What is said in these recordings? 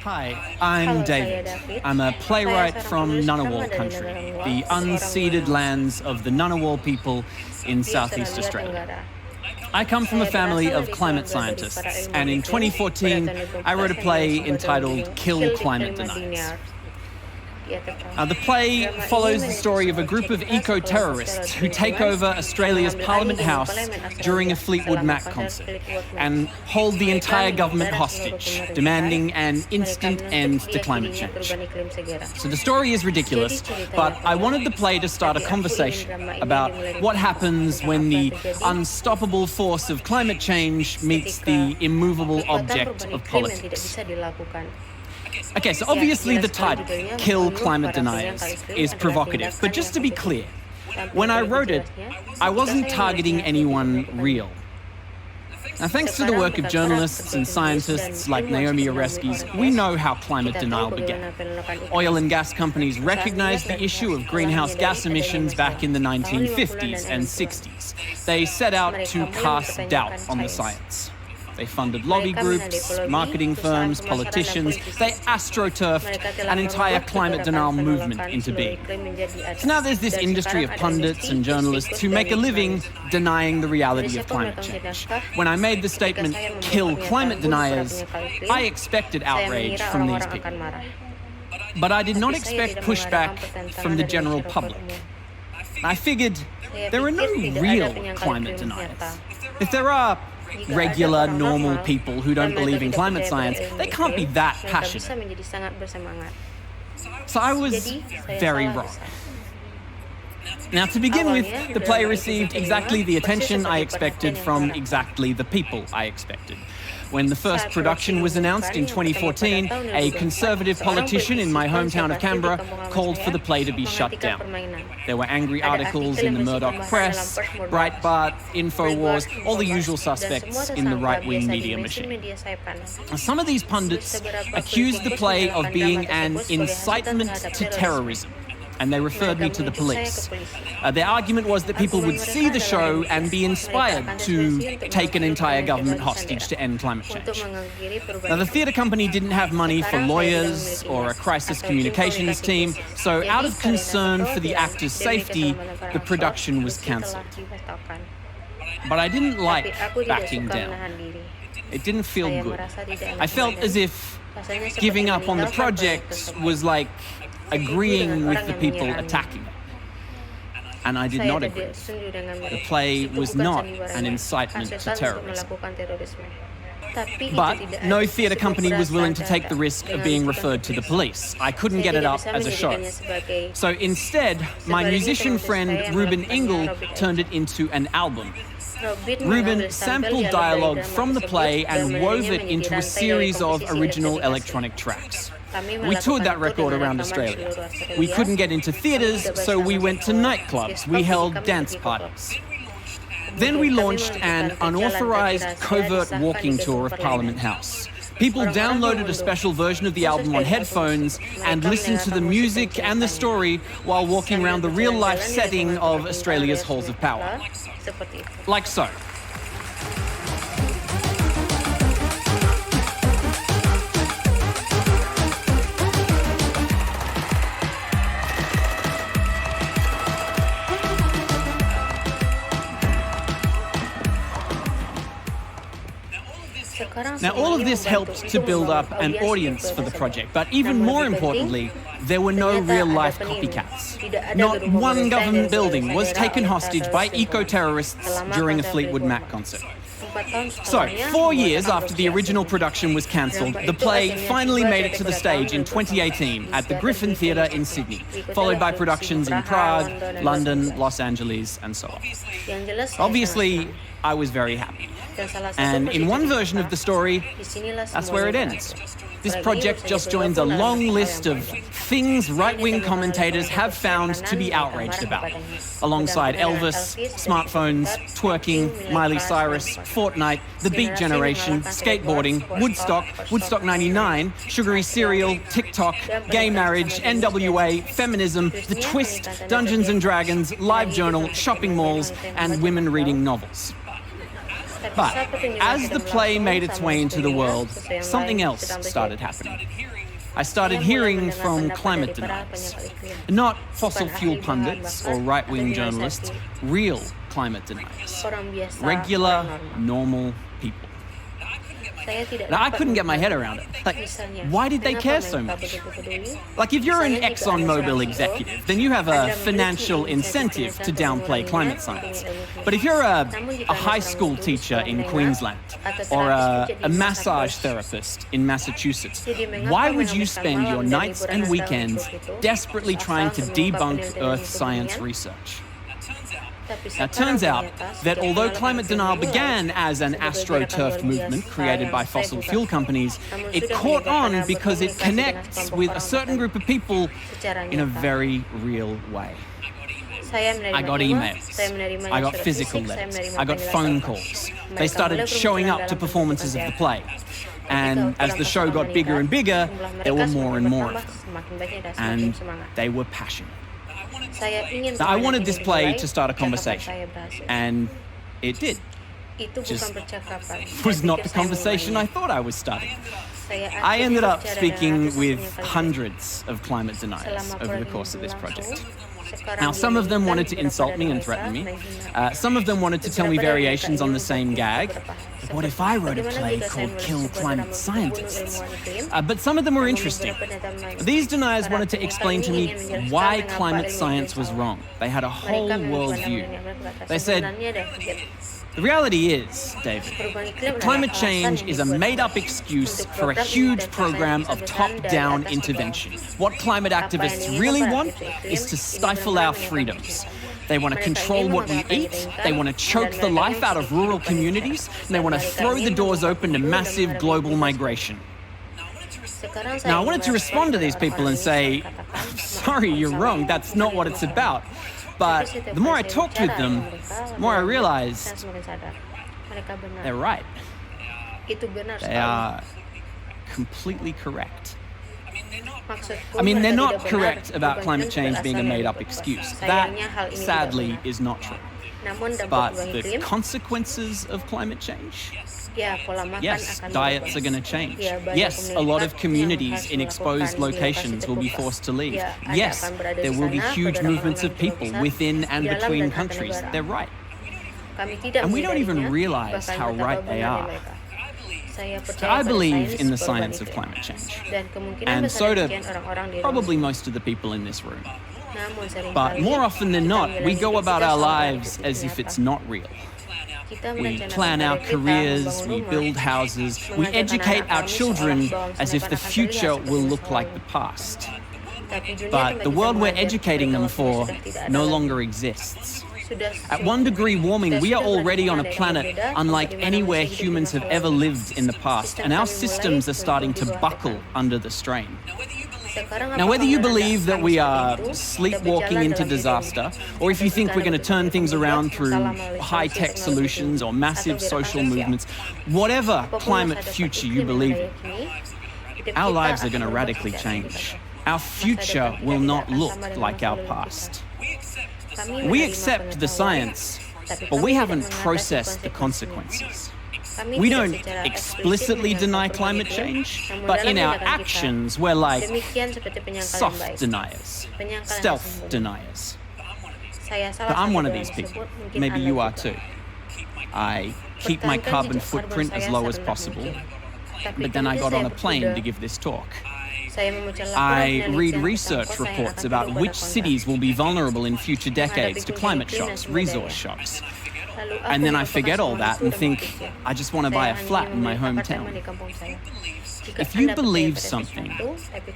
Hi, I'm David. I'm a playwright from Ngunnawal country, the unceded lands of the Ngunnawal people in Southeast Australia. I come from a family of climate scientists, and in 2014 I wrote a play entitled Kill Climate Deniers. The play follows the story of a group of eco-terrorists who take over Australia's Parliament House during a Fleetwood Mac concert and hold the entire government hostage, demanding an instant end to climate change. So the story is ridiculous, but I wanted the play to start a conversation about what happens when the unstoppable force of climate change meets the immovable object of politics. Okay, so obviously the title, Kill Climate Deniers, is provocative, but just to be clear, when I wrote it, I wasn't targeting anyone real. Now, thanks to the work of journalists and scientists like Naomi Oreskes, we know how climate denial began. Oil and gas companies recognized the issue of greenhouse gas emissions back in the 1950s and 60s. They set out to cast doubt on the science. They funded lobby groups, marketing firms, politicians. They astroturfed an entire climate denial movement into being. So now there's this industry of pundits and journalists who make a living denying the reality of climate change. When I made the statement, kill climate deniers, I expected outrage from these people. But I did not expect pushback from the general public. I figured there are no real climate deniers. If there are regular, normal people who don't believe in climate science, they can't be that passionate. So I was very wrong. Now, to begin with, the play received exactly the attention I expected from exactly the people I expected. When the first production was announced in 2014, a conservative politician in my hometown of Canberra called for the play to be shut down. There were angry articles in the Murdoch press, Breitbart, InfoWars, all the usual suspects in the right-wing media machine. Some of these pundits accused the play of being an incitement to terrorism, and they referred me to the police. Their argument was that people would see the show and be inspired to take an entire government hostage to end climate change. Now, the theatre company didn't have money for lawyers or a crisis communications team, so out of concern for the actors' safety, the production was cancelled. But I didn't like backing down. It didn't feel good. I felt as if giving up on the project was like agreeing with the people attacking it. And I did not agree. The play was not an incitement to terrorism. But no theatre company was willing to take the risk of being referred to the police. I couldn't get it up as a show. So instead, my musician friend Ruben Ingle turned it into an album. Ruben sampled dialogue from the play and wove it into a series of original electronic tracks. We toured that record around Australia. We couldn't get into theatres, so we went to nightclubs. We held dance parties. Then we launched an unauthorised, covert walking tour of Parliament House. People downloaded a special version of the album on headphones and listened to the music and the story while walking around the real-life setting of Australia's halls of power. Like so. Now, all of this helped to build up an audience for the project, but even more importantly, there were no real-life copycats. Not one government building was taken hostage by eco-terrorists during a Fleetwood Mac concert. So, 4 years after the original production was cancelled, the play finally made it to the stage in 2018 at the Griffin Theatre in Sydney, followed by productions in Prague, London, Los Angeles, and so on. Obviously, I was very happy. And in one version of the story, that's where it ends. This project just joins a long list of things right-wing commentators have found to be outraged about, alongside Elvis, smartphones, twerking, Miley Cyrus, Fortnite, the Beat Generation, skateboarding, Woodstock 99, sugary cereal, TikTok, gay marriage, NWA, feminism, The Twist, Dungeons and Dragons, LiveJournal, shopping malls, and women reading novels. But as the play made its way into the world, something else started happening. I started hearing from climate deniers. Not fossil fuel pundits or right-wing journalists, real climate deniers. Regular, normal people. Now, I couldn't get my head around it. Like, why did they care so much? Like, if you're an ExxonMobil executive, then you have a financial incentive to downplay climate science. But if you're a high school teacher in Queensland or a massage therapist in Massachusetts, why would you spend your nights and weekends desperately trying to debunk Earth science research? Now, it turns out that although climate denial began as an astroturf movement created by fossil fuel companies, it caught on because it connects with a certain group of people in a very real way. I got emails, I got physical letters, I got phone calls. They started showing up to performances of the play. And as the show got bigger and bigger, there were more and more of them. And they were passionate. Now, I wanted this play to start a conversation, and it did. Just was not the conversation I thought I was starting. I ended up speaking with hundreds of climate deniers over the course of this project. Now, some of them wanted to insult me and threaten me. Some of them wanted to tell me variations on the same gag. What if I wrote a play called Kill Climate Scientists? But some of them were interesting. These deniers wanted to explain to me why climate science was wrong. They had a whole worldview. They said, the reality is, David, that climate change is a made-up excuse for a huge program of top-down intervention. What climate activists really want is to stifle our freedoms. They want to control what we eat, they want to choke the life out of rural communities, and they want to throw the doors open to massive global migration. Now, I wanted to respond to these people and say, sorry, you're wrong, that's not what it's about. But the more I talked with them, the more I realized they're right. They are completely correct. I mean, they're not correct about climate change being a made-up excuse. That, sadly, is not true. But the consequences of climate change? Yes, diets are going to change. Yes, a lot of communities in exposed locations will be forced to leave. Yes, there will be huge movements of people within and between countries. They're right. And we don't even realize how right they are. So I believe in the science of climate change. And so do probably most of the people in this room. But more often than not, we go about our lives as if it's not real. We plan our careers, we build houses, we educate our children as if the future will look like the past. But the world we're educating them for no longer exists. At 1 degree warming, we are already on a planet unlike anywhere humans have ever lived in the past, and our systems are starting to buckle under the strain. Now, whether you believe that we are sleepwalking into disaster, or if you think we're going to turn things around through high-tech solutions or massive social movements, whatever climate future you believe in, our lives are going to radically change. Our future will not look like our past. We accept the science, but we haven't processed the consequences. We don't explicitly deny climate change, but in our actions, we're like soft deniers, stealth deniers. But I'm one of these people. Maybe you are too. I keep my carbon footprint as low as possible, but then I got on a plane to give this talk. I read research reports about which cities will be vulnerable in future decades to climate shocks, resource shocks. And then I forget all that and think, I just want to buy a flat in my hometown. If you believe something,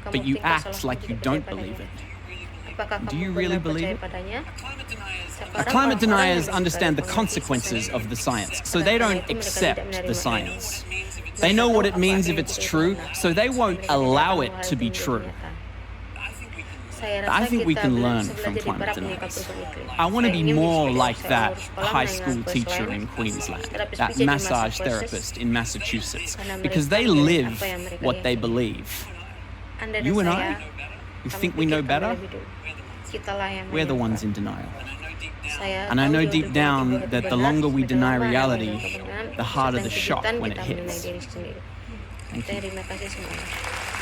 but you act like you don't believe it, do you really believe it? Climate deniers understand the consequences of the science, so they don't accept the science. They know what it means if it's true, so they won't allow it to be true. I think we can learn from climate deniers. I want to be more like that high school teacher in Queensland, that massage therapist in Massachusetts, because they live what they believe. You and I, who think we know better, we're the ones in denial. And I know deep down that the longer we deny reality, the harder the shock when it kita menilai hits. diri sendiri. Thank you. Terima kasih semuanya.